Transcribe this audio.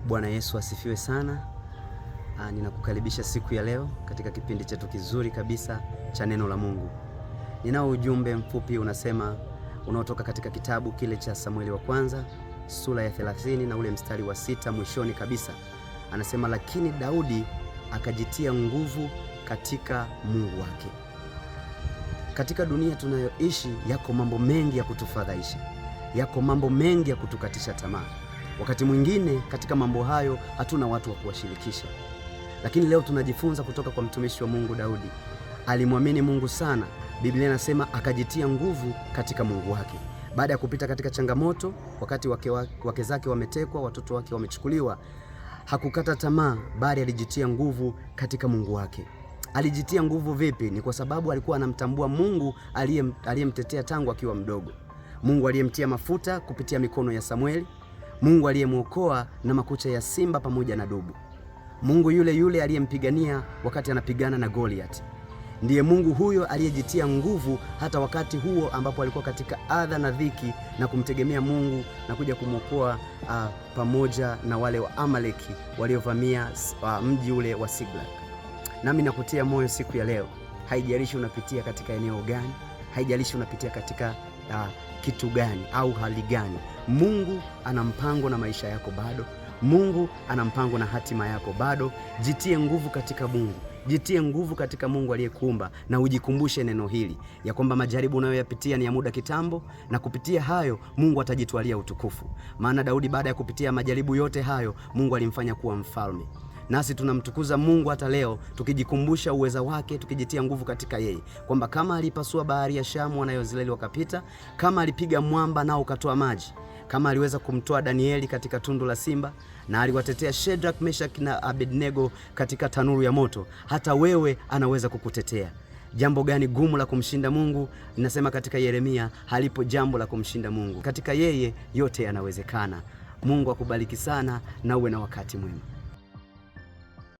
Bwana Yesu asifiwe sana. Ninakukaribisha siku ya leo katika kipindi chetu kizuri kabisa cha neno la Mungu. Ninao ujumbe mfupi unaotoka katika kitabu kile cha Samueli wa kwanza sura ya 30 na ule mstari wa 6 mwishoni kabisa. Anasema, lakini Daudi akajitia nguvu katika Mungu wake. Katika dunia tunayoishi yako mambo mengi ya kutufadhaisha, yako mambo mengi ya kutukatisha tamaa. Wakati mwingine katika mambo hayo hatuna watu wa kuwashirikisha. Lakini leo tunajifunza kutoka kwa mtumishi wa Mungu Daudi. Alimwamini Mungu sana. Biblia inasema akajitia nguvu katika Mungu wake. Baada ya kupita katika changamoto, wakati wake zake wametekwa, watoto wake wamechukuliwa, hakukata tamaa, bali alijitia nguvu katika Mungu wake. Alijitia nguvu vipi? Ni kwa sababu alikuwa anamtambua Mungu aliyemtetea tangu akiwa mdogo. Mungu aliyemtia mafuta kupitia mikono ya Samueli. Mungu aliyemwokoa na makucha ya simba pamoja na dubu. Mungu yule yule aliyempigania wakati anapigana na Goliath. Ndiye Mungu huyo aliyejitia nguvu hata wakati huo ambapo alikuwa katika adha na dhiki, na kumtegemea Mungu na kuja kumwokoa pamoja na wale wa Amaleki waliovamia mji ule wa Siklag. Nami nakutia moyo siku ya leo. Haijalishi unapitia katika eneo gani, haijalishi unapitia katika kitu gani au hali gani, Mungu ana mpango na maisha yako bado. Mungu ana mpango na hatima yako bado. Jitie nguvu katika Mungu. Jitie nguvu katika Mungu aliyekuumba, na ujikumbushe neno hili ya kwamba majaribu unayoyapitia ni ya muda kitambo, na kupitia hayo Mungu atajitwalia utukufu. Maana Daudi baada ya kupitia majaribu yote hayo, Mungu alimfanya kuwa mfalme. Nasi tunamtukuza Mungu hata leo, tukijikumbusha uweza wake, tukijitia nguvu katika yeye, kwamba kama alipasua bahari ya Shamu wana Israeli wakapita, kama alipiga mwamba nao ukatoa maji, kama aliweza kumtoa Danieli katika tundu la simba, na aliwatetea Shadrach, Meshach na Abednego katika tanuru ya moto, hata wewe anaweza kukutetea. Jambo gani gumu la kumshinda Mungu? Ninasema katika Yeremia, halipo jambo la kumshinda Mungu. Katika yeye yote yanawezekana. Mungu akubariki sana na uwe na wakati mwema.